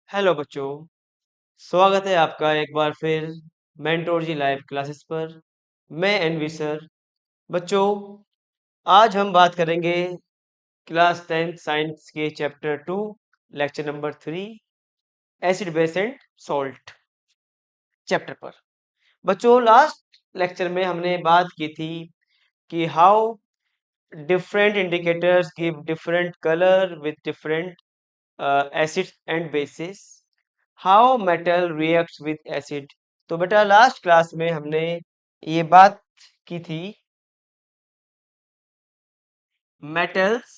Hello बच्चों, स्वागत है आपका एक बार फिर मेंटोर जी लाइव क्लासेस पर। मैं एनवी सर। बच्चों, आज हम बात करेंगे क्लास 10 साइंस के chapter 2 lecture number 3 acid base and salt chapter पर। बच्चों, लास्ट लेक्चर में हमने बात की थी कि how different indicators give different colour with different acids and bases, how metal reacts with acid. तो बेटा लास्ट क्लास में हमने ये बात की थी metals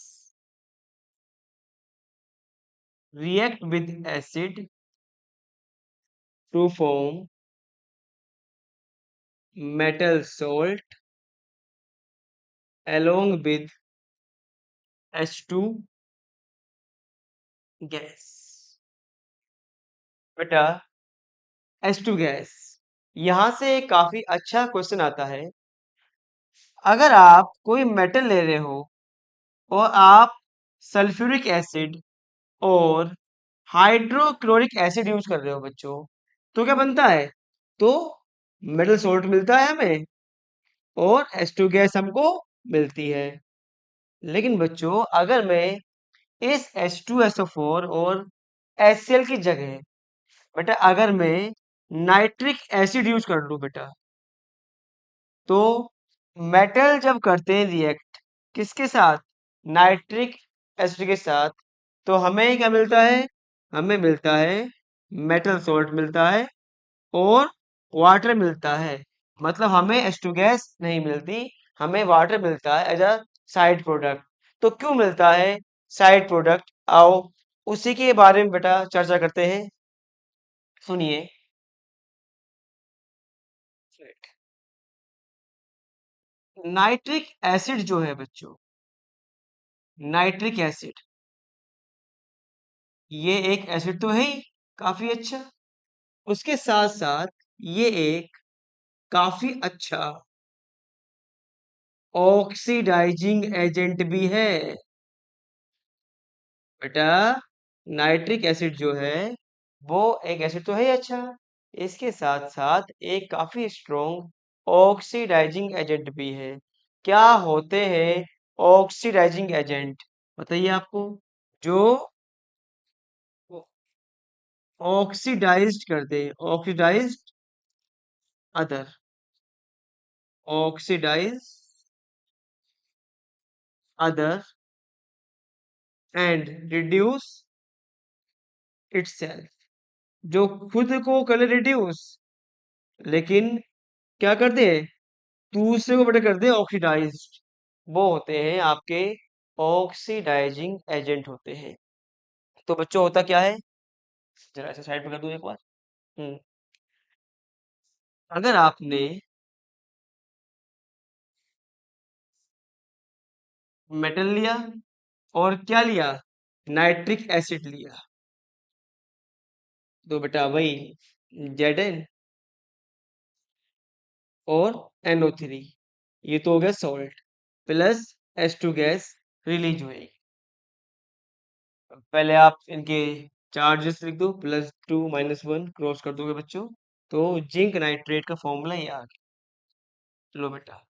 react with acid to form metal salt along with H2 gas. बेटा H2 गैस, यहां से काफी अच्छा क्वेश्चन आता है। अगर आप कोई मेटल ले रहे हो और आप सल्फ्यूरिक एसिड और हाइड्रोक्लोरिक एसिड यूज कर रहे हो बच्चों, तो क्या बनता है? तो मेटल सॉल्ट मिलता है हमें और H2 गैस हमको मिलती है। लेकिन बच्चों, अगर मैं इस H2SO4 और HCl की जगह बेटा अगर मैं नाइट्रिक एसिड यूज कर लूं बेटा, तो मेटल जब करते हैं रिएक्ट किसके साथ? नाइट्रिक एसिड के साथ, तो हमें क्या मिलता है? हमें मिलता है मेटल सॉल्ट मिलता है और वाटर मिलता है। मतलब हमें H2 गैस नहीं मिलती, हमें वाटर मिलता है एज अ साइड प्रोडक्ट। तो क्यों मिलता है साइड प्रोडक्ट? आओ उसी के बारे में बेटा चर्चा करते हैं। सुनिए, नाइट्रिक एसिड जो है बच्चों, नाइट्रिक एसिड ये एक एसिड तो है ही काफी अच्छा, उसके साथ साथ ये एक काफी अच्छा ऑक्सीडाइजिंग एजेंट भी है। बेटा नाइट्रिक एसिड जो है वो एक एसिड तो है ही अच्छा, इसके साथ साथ एक काफी स्ट्रॉन्ग ऑक्सीडाइजिंग एजेंट भी है। क्या होते हैं ऑक्सीडाइजिंग एजेंट? बताइए आपको। जो ऑक्सीडाइज्ड कर दे, oxidised other, oxidise other and reduce itself. जो खुद को कर ले रिड्यूस, लेकिन क्या करते हैं? दूसरे को बेटा कर दे ऑक्सीडाइज्ड। वो होते हैं आपके ऑक्सीडाइजिंग एजेंट होते हैं। तो बच्चों होता क्या है, जरा ऐसे साइड में कर दूं एक बार। हम्म, अगर आपने मेटल लिया और क्या लिया? नाइट्रिक एसिड लिया, तो बेटा वही Zn और NO3, ये तो हो गया salt, plus H2 gas release हुई। पहले आप इनके चार्जेस लिख दो, +2 - 1 क्रॉस कर दोगे बच्चों, तो जिंक नाइट्रेट का फॉर्मूला ये आ गया। चलो बेटा,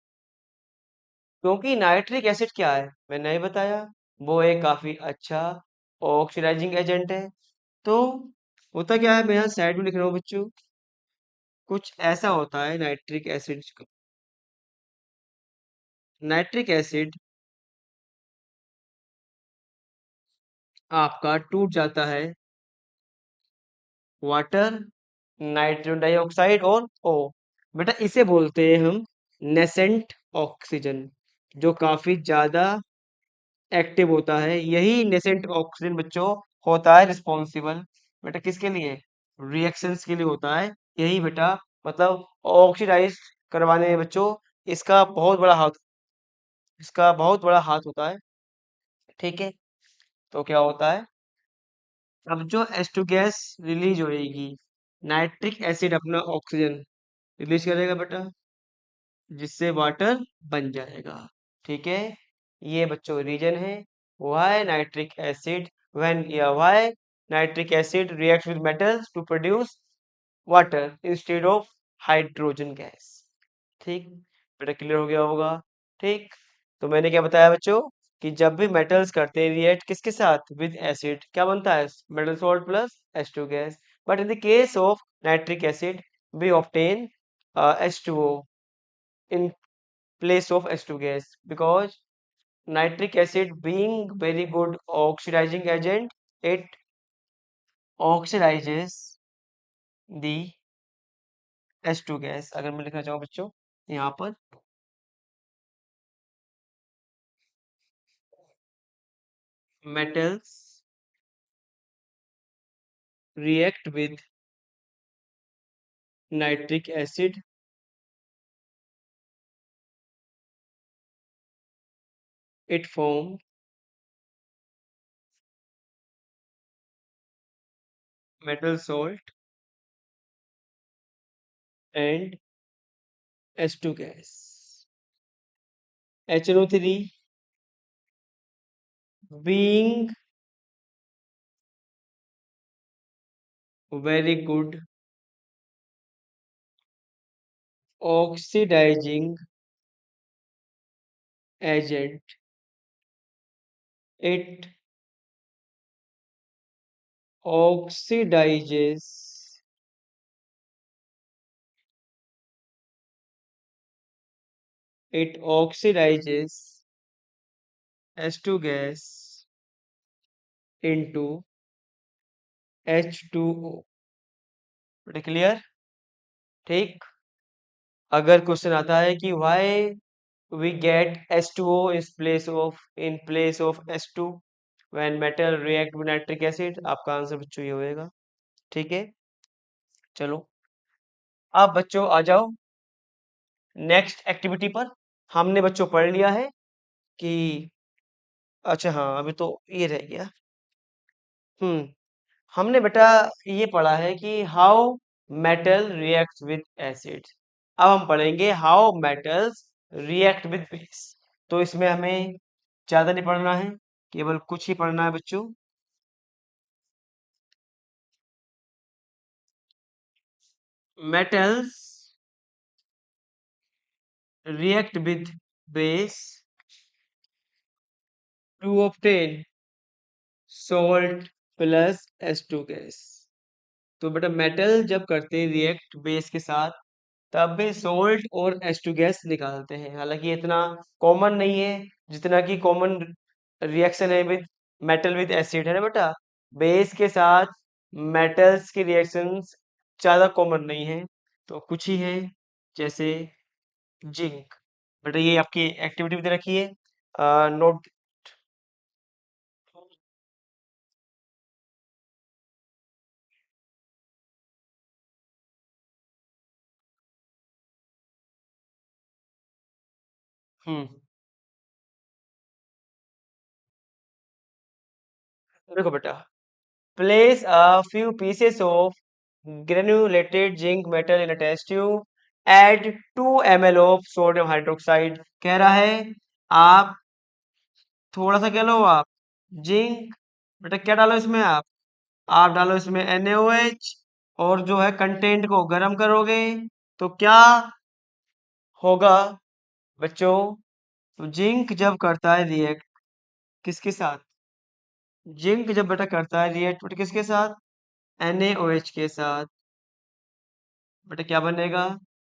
क्योंकि नाइट्रिक एसिड क्या है मैंने नहीं बताया, वो एक काफी अच्छा ऑक्सीडाइजिंग एजेंट है। तो होता क्या है, मैं यहाँ साइड में लिख रहा हूँ बच्चों, कुछ ऐसा होता है नाइट्रिक एसिड। नाइट्रिक एसिड आपका टूट जाता है वाटर, नाइट्रोजन डाइऑक्साइड और O। बेटा इसे बोलते हैं हम नेसेंट ऑक्सीजन, जो काफी ज्यादा एक्टिव होता है। यही नेसेंट ऑक्सीजन बच्चों होता है रिस्पॉन्सिबल बेटा किसके लिए? रिएक्शंस के लिए होता है। यही बेटा मतलब ऑक्सीडाइज करवाने में बच्चों इसका बहुत बड़ा हाथ, इसका बहुत बड़ा हाथ होता है। ठीक है, तो क्या होता है, अब जो H2 गैस रिलीज होएगी, नाइट्रिक एसिड अपना ऑक्सीजन रिलीज करेगा बेटा, जिससे वाटर बन जाएगा। ठीक है, ये बच्चों रीजन है व्हाई नाइट्रिक एसिड व्हेन या why nitric acid react with metals to produce water instead of hydrogen gas. ठीक, बेटा क्लियर हो गया होगा। ठीक, तो मैंने क्या बताया बच्चों कि जब भी मेटल्स करते हैं रिएक्ट किसके साथ, विद एसिड, क्या बनता है, metal salt plus H2 gas. But in the case of nitric acid we obtain H2O in place of H2 gas because nitric acid being very good oxidizing agent, it oxidizes the H2 gas। अगर मैं लिखना चाहूँ बच्चों यहाँ पर metals react with nitric acid, it form metal salt and H2 gas। HNO3 being very good oxidizing agent, it oxidizes it oxidizes H2 gas into H2O। Clear. ठीक, अगर question आता है कि why we get H2O in place of H2 when metal react with nitric acid, आपका answer बच्चों ये होएगा। ठीक है, चलो अब बच्चों आ जाओ नेक्स्ट एक्टिविटी पर। हमने बच्चों पढ़ लिया है कि अच्छा हाँ अभी तो ये रह गया। हमने बेटा ये पढ़ा है कि how metal reacts with acid. अब हम पढ़ेंगे how metals react with base. तो इसमें हमें ज्यादा नहीं पढ़ना है, केवल कुछ ही पढ़ना है बच्चों। Metals react with base to obtain salt plus H2 gas. तो बेटा मेटल जब करते हैं रिएक्ट बेस के साथ तब भी सोल्ट और H2 गैस निकालते हैं। हालांकि इतना कॉमन नहीं है जितना कि कॉमन रिएक्शन है विद मेटल विद एसिड, है ना बेटा। बेस के साथ मेटल्स की रिएक्शंस ज़्यादा कॉमन नहीं है, तो कुछ ही है जैसे जिंक। बेटा ये आपकी एक्टिविटी भी दे रखी है, नोट। हम्म, देखो बेटा, place a few pieces of granulated zinc metal in a test tube. Add 2 ml of sodium hydroxide। कह रहा है आप थोड़ा सा क्या लो आप जिंक, बेटा क्या डालो इसमें आप डालो इसमें NaOH और जो है कंटेंट को गर्म करोगे तो क्या होगा बच्चों। तो जिंक जब करता है रिएक्ट किसके साथ, जिंक जब बेटा करता है रिएक्ट किसके साथ, NaOH के साथ, बेटा क्या बनेगा,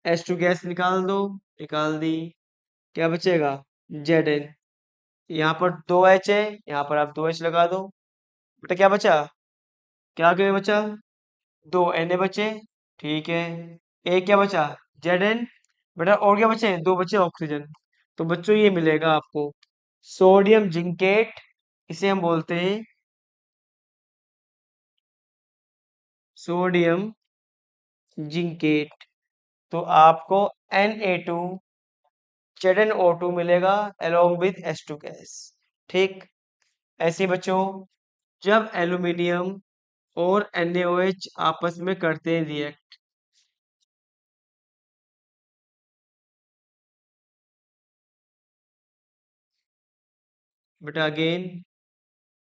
H2 गैस निकाल दो, निकाल दी, क्या बचेगा, Zn। यहाँ पर 2 H है, यहाँ पर आप 2 H लगा दो, बेटा क्या बचा, क्या क्या बचा, 2 Na बचे। ठीक है, एक क्या बचा, Zn। बेटा और क्या बचे, 2 बचे ऑक्सीजन। तो बच्चों ये मिलेगा आपको सोडियम जिंकेट, इसे हम बोलते हैं सोडियम जिंकेट। तो आपको Na2 ZnO2 मिलेगा along with H2 गैस। ठीक, ऐसे ही बच्चों जब एल्यूमिनियम और NaOH आपस में करते हैं रिएक्ट, बेटा अगेन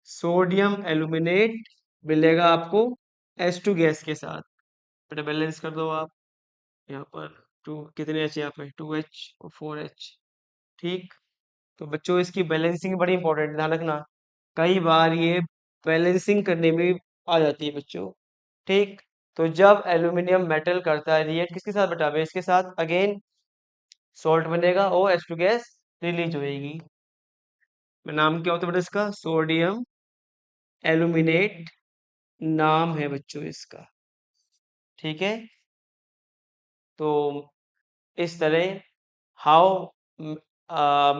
सोडियम एल्यूमिनेट मिलेगा आपको H2 गैस के साथ। बेटा बैलेंस कर दो आप। यहाँ पर टू कितने एच यहाँ पे 2H और 4H। ठीक। तो बच्चों इसकी बैलेंसिंग बड़ी इंपॉर्टेंट, ध्यान रखना। कई बार ये बैलेंसिंग करने में आ जाती है बच्चों। ठीक। तो जब एल्यूमिनियम मेटल करता है रिएक्ट किसके साथ बेटा, बेस के साथ, अगेन सॉल्ट बनेगा और H2 गैस रिलीज होएगी। नाम क्या होता है बेटा इसका, सोडियम एल्यूमिनेट नाम है बच्चों इसका। ठीक है। तो इस तरह how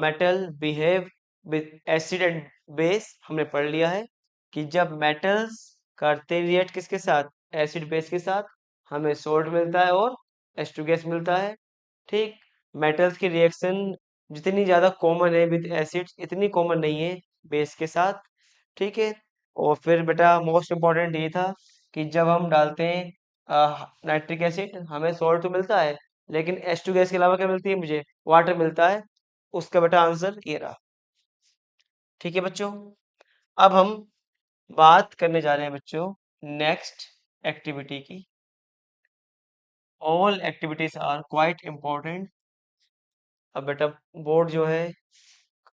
metal behave with acid and base हमने पढ़ लिया है कि जब मेटल्स करते रिएक्ट किसके साथ, एसिड बेस के साथ, हमें सोल्ट मिलता है और H2 गैस मिलता है। ठीक। मेटल्स की रिएक्शन जितनी ज़्यादा कॉमन है विद एसिड्स, इतनी कॉमन नहीं है बेस के साथ। ठीक है। और फिर बेटा मोस्ट इम्पॉर्टेंट ये था कि जब हम डालते हैं नाइट्रिक एसिड, हमें सॉल्ट तो मिलता है, लेकिन H2 गैस के अलावा क्या मिलती है, मुझे वाटर मिलता है। उसका बेटा आंसर ये रहा। ठीक है बच्चों। अब हम बात करने जा रहे हैं बच्चों नेक्स्ट एक्टिविटी की। All activities are quite important. अब बेटा बोर्ड जो है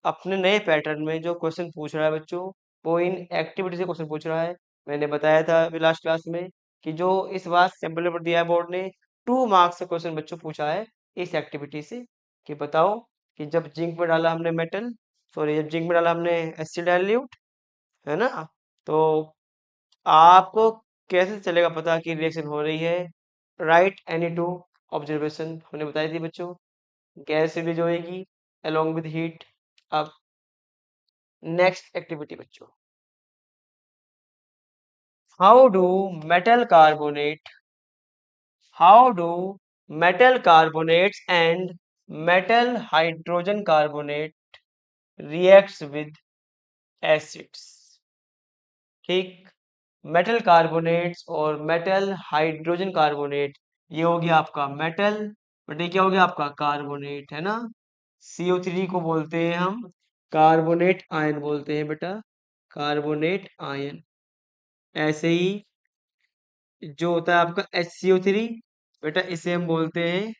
अपने नए पैटर्न में जो क्वेश्चन पूछ रहा है बच्चों, वो इन एक्टिविटी से क्वेश्चन पूछ रहा है। मैंने बताया था अभी लास्ट क्लास में कि जो इस बार सैंपल पेपर दिया है बोर्ड ने, 2 मार्क्स से क्वेश्चन बच्चों पूछा है इस एक्टिविटी से कि बताओ कि जब जिंक में डाला हमने मेटल, सॉरी जब जिंक में डाला हमने एसिड डाइल्यूट, है ना, तो आपको कैसे चलेगा पता कि रिएक्शन हो रही है। राइट एनी टू ऑब्जर्वेशन हमने बताई थी बच्चों। गैस रिलीज होएगी अलोंग विद हीट। अब नेक्स्ट एक्टिविटी बच्चों, how do metal carbonate how do metal carbonates and metal hydrogen carbonate reacts with acids. ठीक। मेटल कार्बोनेट्स और मेटल हाइड्रोजन कार्बोनेट, ये हो गया आपका मेटल, बट ये क्या हो गया आपका कार्बोनेट, है ना। CO3 को बोलते हैं हम कार्बोनेट आयन बोलते हैं बेटा, कार्बोनेट आयन। ऐसे ही जो होता है आपका HCO3, बेटा इसे हम बोलते हैं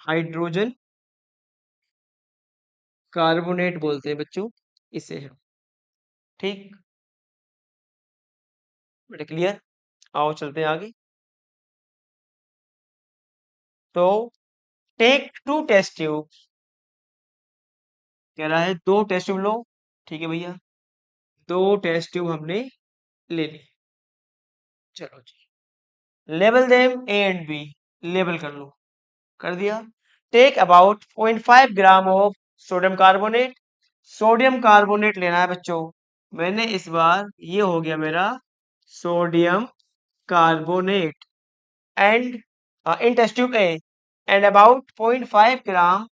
हाइड्रोजन कार्बोनेट बोलते हैं बच्चों इसे हम। ठीक। बेटा क्लियर। आओ चलते हैं आगे। तो टेक 2 टेस्ट ट्यूब, कह रहा है 2 टेस्ट ट्यूब लो। ठीक है भैया, 2 टेस्ट ट्यूब हमने ले ली। चलो जी, label them A and B, label कर लो। कर दिया। Take about 0.5 gram of sodium carbonate, sodium carbonate लेना है बच्चों। मैंने इस बार ये हो गया मेरा sodium carbonate and in test tube A, and about 0.5 gram,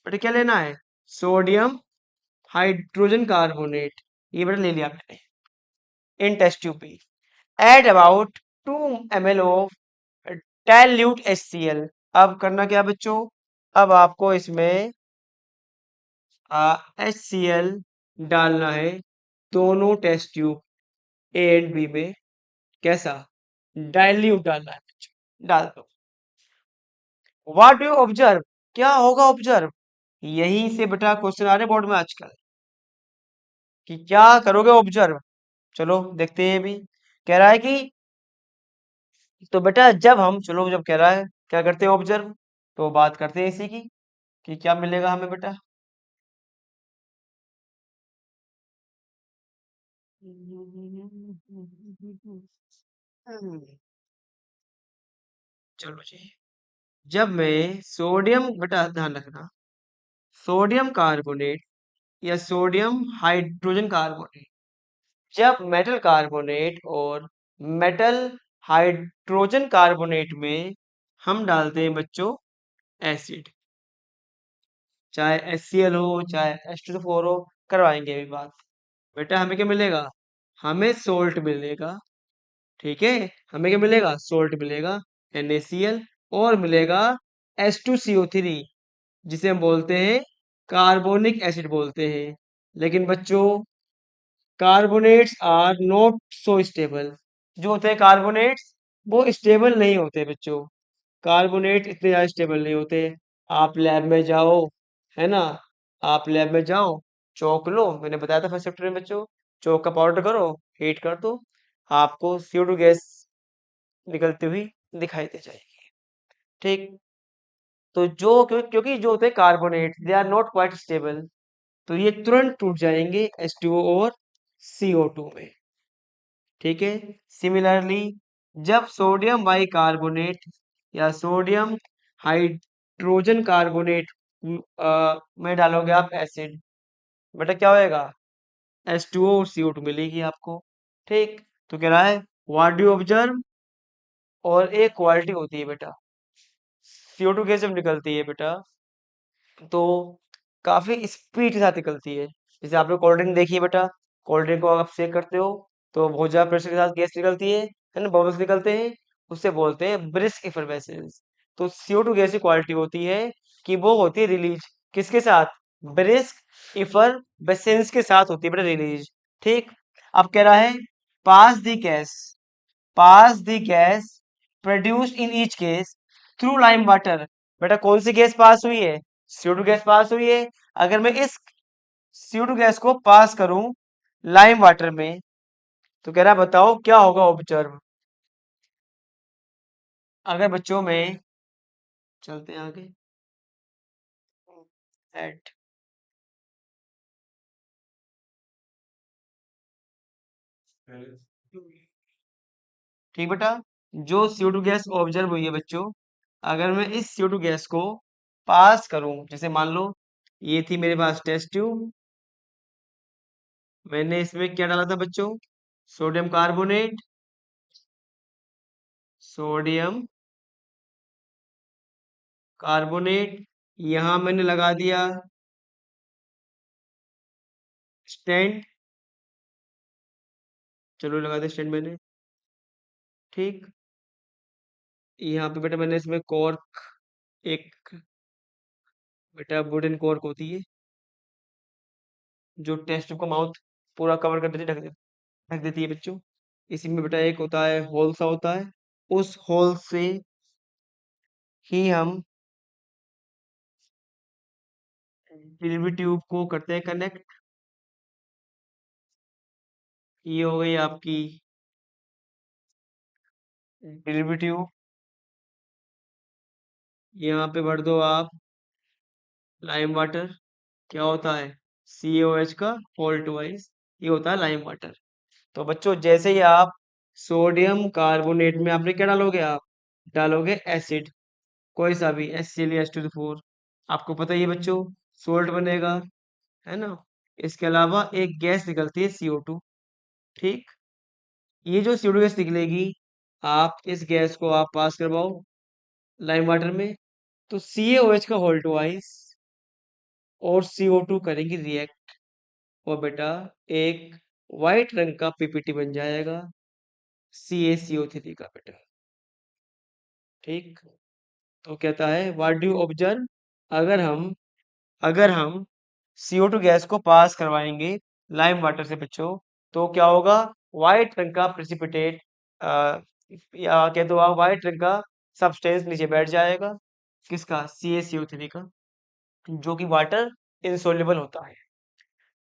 but क्या लेना है, सोडियम हाइड्रोजन कार्बोनेट, ये बेटा ले लिया मैंने इन test tube B. Add about 2 ml of dilute HCl। अब करना क्या बच्चों, अब आपको इसमें HCl डालना है दोनों test tube A and B में। कैसा, डाइल्यूट डालना है बच्चों, डाल दो। व्हाट डू यू ऑब्जर्व, क्या होगा ऑब्जर्व, यहीं से बेटा क्वेश्चन आ रहे बोर्ड में आजकल कि क्या करोगे ऑब्जर्व। चलो देखते हैं भी। कह रहा है कि तो बेटा जब हम, चलो जब कह रहा है क्या करते हैं ऑब्जर्व, तो बात करते हैं इसी की कि क्या मिलेगा हमें बेटा। चलो जी, जब मैं सोडियम, बेटा ध्यान रखना, सोडियम कार्बोनेट या सोडियम हाइड्रोजन कार्बोनेट, जब मेटल कार्बोनेट और मेटल हाइड्रोजन कार्बोनेट में हम डालते हैं बच्चों एसिड, चाहे HCl हो चाहे H2O4 हो, करवाएंगे अभी बात। बेटा हमें क्या मिलेगा, हमें सोल्ट मिलेगा। ठीक है, हमें क्या मिलेगा, सोल्ट मिलेगा NaCl, और मिलेगा H2CO3 जिसे हम बोलते हैं कार्बोनिक एसिड बोलते हैं। लेकिन बच्चों carbonates are not so stable. जो होते हैं कार्बोनेट्स, वो स्टेबल नहीं होते बच्चों। कार्बोनेट इतने ज़्यादा स्टेबल नहीं होते। आप लैब में जाओ, है ना, आप लैब में जाओ, चौक लो, मैंने बताया था फर्स्ट चैप्टर में बच्चों, चौक का पाउडर करो, हीट कर दो, आपको CO2 गैस निकलती हुई दिखाई दे जाएगी। ठीक। तो क्योंकि जो होते हैं carbonate, they are not quite stable, तो ये तुरंत टूट जाएंगे H2O और CO2 में। ठीक है। सिमिलरली, जब सोडियम बाइकार्बोनेट या सोडियम हाइड्रोजन कार्बोनेट में डालोगे आप एसिड, बेटा क्या होएगा? H2O और CO2 मिलेगी आपको। ठीक। तो कह रहा है व्हाट डू ऑब्जर्व, और एक क्वालिटी होती है बेटा, CO2 गैस जब निकलती है बेटा, तो काफी स्पीड के साथ निकलती है। जैसे आपने कोल्ड ड्रिंक देखी है बेटा, कोल्ड ड्रिंक को आप शेक करते हो तो बहुत ज्यादा प्रेशर के साथ गैस निकलती है ना, बबल्स निकलते हैं, उससे बोलते हैं ब्रिस्क इफरवेसेंस। तो CO2 गैस की क्वालिटी होती है कि वो होती है रिलीज किसके साथ? ब्रिस्क इफरवेसेंस के साथ होती है बेटा रिलीज। ठीक। अब कह रहा है pass the gas, pass the gas produced in each case through lime water. बेटा कौन सी गैस पास हुई है? CO2 गैस पास हुई है। अगर मैं इस CO2 गैस को पास करूं लाइम वाटर में, तो कह रहा है बताओ क्या होगा ऑब्जर्व। अगर बच्चों में, चलते हैं आगे, एट, ठीक बेटा, जो CO2 गैस ऑब्जर्व हुई है बच्चों, अगर मैं इस CO2 गैस को पास करूं, जैसे मान लो ये थी मेरे पास टेस्ट ट्यूब, मैंने इसमें क्या डाला था बच्चों? सोडियम कार्बोनेट, सोडियम कार्बोनेट, यहां मैंने लगा दिया स्टेंट, चलो लगा दिया स्टेंट मैंने। ठीक। यहाँ पे बेटा मैंने इसमें कॉर्क, एक बेटा वुडन कॉर्क होती है जो टेस्ट ट्यूब का माउथ पूरा कवर कर देती है, ढक देती है बच्चों। इसी में बेटा एक होता है होल सा होता है, उस होल से ही हम डिलीवरी ट्यूब को करते हैं कनेक्ट। ये हो गई आपकी डिलीवरी ट्यूब। यहाँ पे भर दो आप लाइम वाटर, क्या होता है? CaOH का होल ट्वाइस, ये होता है लाइम वाटर। तो बच्चों जैसे ही आप सोडियम कार्बोनेट में आपने क्या डालोगे? आप डालोगे एसिड, कोई सा भी, HCl H2O4, आपको पता ही है बच्चों, सोल्ट बनेगा, है ना। इसके अलावा एक गैस निकलती है CO2। ठीक। ये जो CO2 गैस निकलेगी, आप इस गैस को आप पास करवाओ लाइम वाटर में, तो CaOH का होल ट्वाइस और CO2 करेंगे रिएक्ट, और बेटा एक वाइट रंग का PPT बन जाएगा CaCO3 का बेटा। ठीक। तो कहता है व्हाट डू ऑब्जर्व, अगर हम अगर हम CO2 गैस को पास करवाएंगे लाइम वाटर से बच्चों, तो क्या होगा? व्हाइट रंग का प्रेसिपिटेट, या कह दो आप व्हाइट रंग का सब्सटेंस नीचे बैठ जाएगा, किसका? CaCO3 का, जो कि वाटर इनसोल्युबल होता है।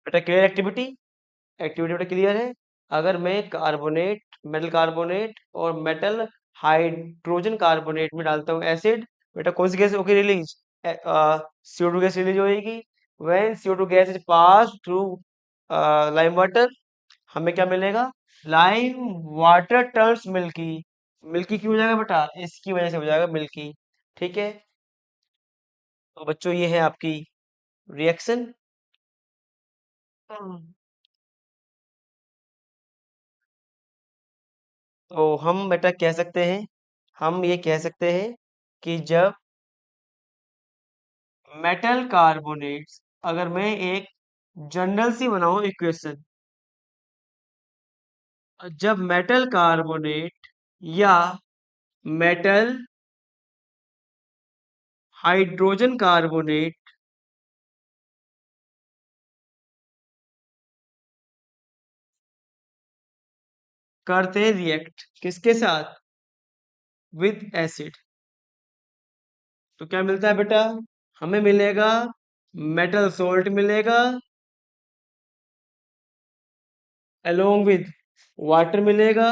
बेटा क्लियर एक्टिविटी? एक्टिविटी बेटा क्लियर है? अगर मैं कार्बोनेट, मेटल कार्बोनेट और मेटल हाइड्रोजन कार्बोनेट में डालता हूँ एसिड, बेटा कौन सी गैस होगी रिलीज? CO2 गैस रिलीज होगी। When CO2 gas is pass through lime water, हमें क्या मिलेगा? Lime water turns milky. Milky क्यों हो जाएगा बेटा? इसकी वजह से हो जाएगा मिल्की। ठीक है। तो बच्चों ये है आपकी रिएक्शन। तो हम बेटा कह सकते हैं, हम ये कह सकते हैं कि जब मेटल कार्बोनेट्स, अगर मैं एक जनरल सी बनाऊं इक्वेशन, जब मेटल कार्बोनेट या मेटल हाइड्रोजन कार्बोनेट करते हैं रिएक्ट किसके साथ? With acid. तो क्या मिलता है बेटा? हमें मिलेगा मेटल सोल्ट मिलेगा, अलोंग विद वाटर मिलेगा।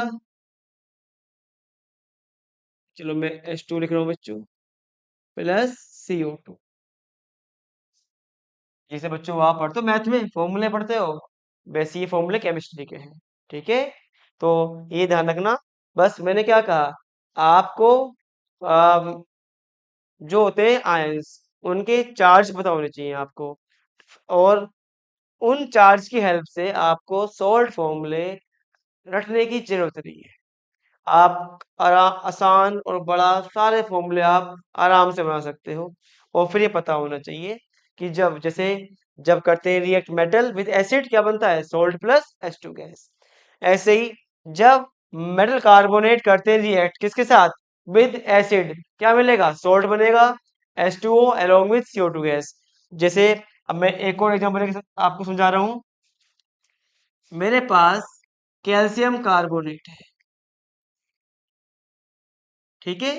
चलो मैं H2 लिख रहा हूँ बच्चों, प्लस CO2। जैसे बच्चों वहां पढ़ते हो मैथ में फॉर्मूले पढ़ते हो, वैसे ये फॉर्मूले केमिस्ट्री के हैं। ठीक है, तो ये ध्यान रखना। बस मैंने क्या कहा आपको, जो होते हैं आयंस उनके चार्ज पता होने चाहिए आपको, और उन चार्ज की हेल्प से आपको सॉल्ट फॉर्मूले रटने की जरूरत नहीं है। आप आसान और बड़ा सारे फॉर्मूले आप आराम से बना सकते हो। और फिर ये पता होना चाहिए कि जब करते हैं रिएक्ट मेटल विद एसिड क्या बनता है? Salt plus H2 gas. ऐसे ही जब मेटल कार्बोनेट करते हैं रिएक्ट किसके साथ? विद एसिड, क्या मिलेगा? सोल्ट बनेगा, H2O along with CO2 gas. जैसे अब मैं एक और एग्जांपल आपको समझा रहा हूं। मेरे पास कैल्शियम कार्बोनेट है, ठीक है।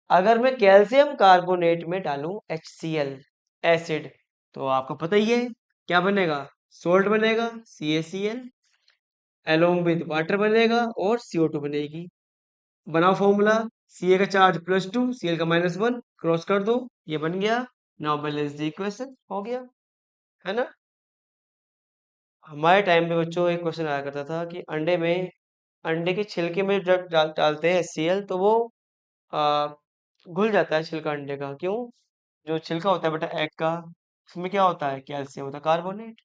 अगर मैं कैल्शियम कार्बोनेट में डालूं HCl एसिड, तो आपको पता ही है क्या बनेगा? सोल्ट बनेगा CaCl, अलोंग विद वाटर बनेगा और CO2 बनेगी। बनाओ फॉर्मूला, Ca का चार्ज +2, Cl का -1, क्रॉस कर दो, ये बन गया। नाउ बैलेंस द इक्वेशन, हो गया, है ना। हमारे टाइम में बच्चों एक क्वेश्चन आया करता था कि अंडे के छिलके में जब डालते हैं HCl तो वो आ, घुल जाता है छिलका अंडे का। क्यों? जो छिलका होता है बेटा एग का, उसमें क्या होता है? कैल्शियम होता है कार्बोनेट।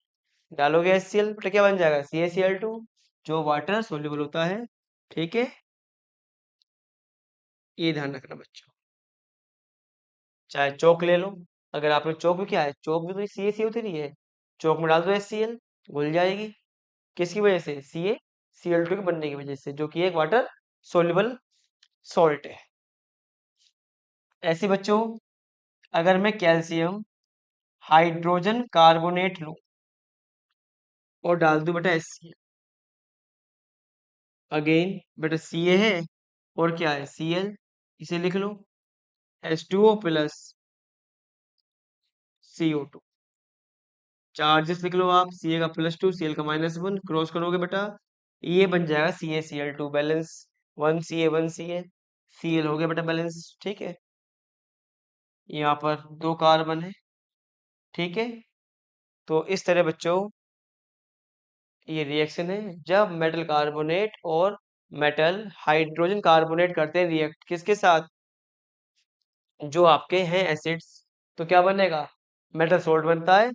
डालोगे HCl बेटा क्या बन जाएगा? CaCl2, जो वाटर सोल्यूबल होता है। ठीक है, ये ध्यान रखना बच्चों। चाहे चौक ले लो, अगर आपने चौक भी किया है, चौक भी तो CaCO3 है। चौक में डाल दो HCl, घुल जाएगी। किसकी वजह से? CaCl2 के बनने की वजह से, जो कि एक वाटर सोल्यूबल सॉल्ट है। ऐसे बच्चों अगर मैं कैल्शियम हाइड्रोजन कार्बोनेट लूं और डाल दूं बेटा HCl, अगेन बेटा Ca है और क्या है? Cl, इसे लिख लो H2O प्लस CO2। चार्जेस लिख लो आप, Ca का +2, Cl का -1, क्रॉस करोगे बेटा, ये बन जाएगा CaCl2 balance. 1 Ca 1 Ca, Cl हो गया बेटा बैलेंस। ठीक है, यहाँ पर 2 कार्बन है। ठीक है, तो इस तरह बच्चों ये रिएक्शन है जब मेटल कार्बोनेट और मेटल हाइड्रोजन कार्बोनेट करते हैं रिएक्ट किसके साथ? जो आपके हैं एसिड्स। तो क्या बनेगा? मेटल सोल्ट बनता है,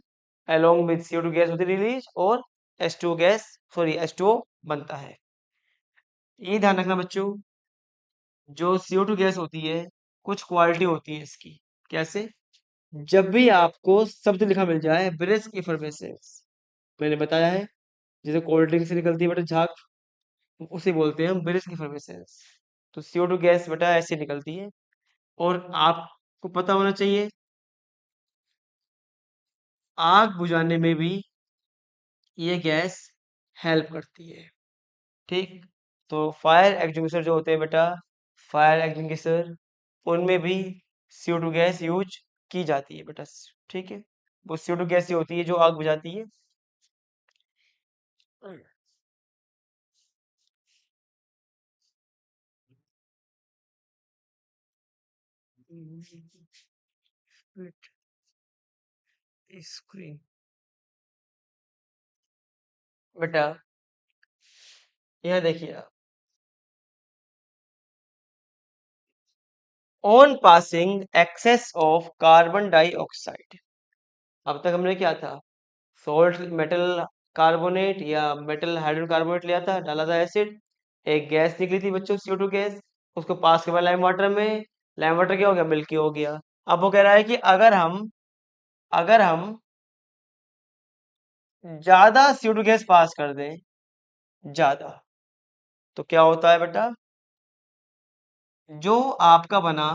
अलोंग विद CO2 गैस होती है रिलीज, और H2 गैस, सॉरी H2O बनता है। ये ध्यान रखना बच्चों, जो CO2 गैस होती है कुछ क्वालिटी होती है इसकी। कैसे? जब भी आपको शब्द लिखा मिल जाए ब्रिस्क इफर्वेसेंस, मैंने बताया है, जैसे कोल्ड ड्रिंक से निकलती है बेटा झाग, उसे बोलते हैं हम ब्रिस्क इफर्वेसेंस। तो CO2 गैस बेटा ऐसे निकलती है। और आपको पता होना चाहिए आग बुझाने में भी ये गैस हेल्प करती है। ठीक, तो फायर एक्सटिंग्विशर जो होते हैं बेटा, फायर एक्सटिंग्विशर, उनमें भी CO2 गैस यूज की जाती है बेटा। ठीक है, वो CO2 गैस ही होती है जो आग बुझाती है। स्क्रीन बेटा, यह देखिए आप, on passing excess of carbon dioxide. अब तक हमने क्या था? सोल्ट मेटल कार्बोनेट या मेटल हाइड्रोजन कार्बोनेट लिया था, डाला था एसिड, एक गैस निकली थी बच्चों CO2 गैस, उसको पास किया लाइम वाटर में, लाइम वाटर क्या हो गया? मिल्की हो गया। अब वो कह रहा है कि अगर हम ज्यादा CO2 गैस पास कर दें, ज्यादा, तो क्या होता है बेटा? जो आपका बना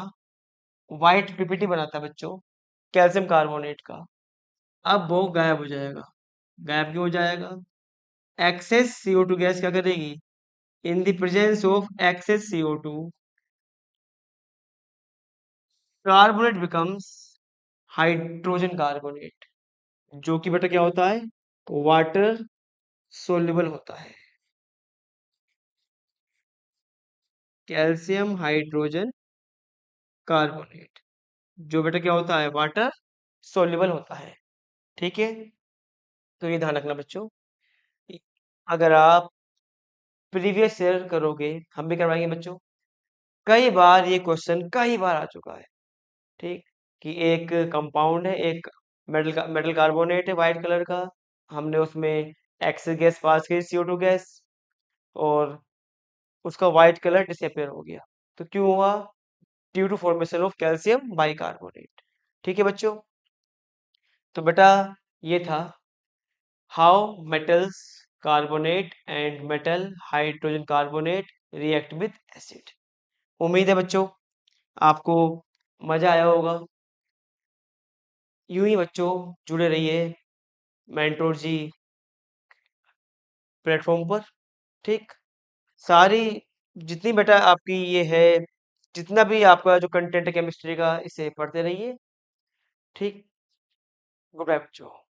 व्हाइट पीपीटी बनाता है बच्चों कैल्शियम कार्बोनेट का, अब वो गायब हो जाएगा। गायब क्यों हो जाएगा? एक्सेस CO2 गैस क्या करेगी? In the presence of excess CO2 carbonate becomes hydrogen carbonate, जो कि बेटा क्या होता है, वाटर सोल्यूबल होता है। कैल्शियम हाइड्रोजन कार्बोनेट, जो बेटा क्या होता है, वाटर सोल्यूबल होता है। ठीक है, तो ये ध्यान रखना बच्चों। अगर आप प्रीवियस ईयर करोगे, हम भी करवाएंगे बच्चों, कई बार ये क्वेश्चन कई बार आ चुका है। ठीक, कि एक कंपाउंड है, एक मेटल कार्बोनेट है वाइट कलर का, हमने उसमें एक्सिड गैस पास की, CO2 गैस, और उसका वाइट कलर डिसअपियर हो गया। तो क्यों हुआ? Due to formation of calcium bicarbonate. ठीक है बच्चों, तो बेटा ये था how metals carbonate and metal hydrogen carbonate react with acid. उम्मीद है बच्चों आपको मजा आया होगा। यूं ही बच्चों जुड़े रहिए मेंटोर जी प्लेटफॉर्म पर। ठीक, सारी जितनी बेटा आपकी ये है, जितना भी आपका जो कंटेंट है केमिस्ट्री का, इसे पढ़ते रहिए। ठीक, गुड बाय बच्चों।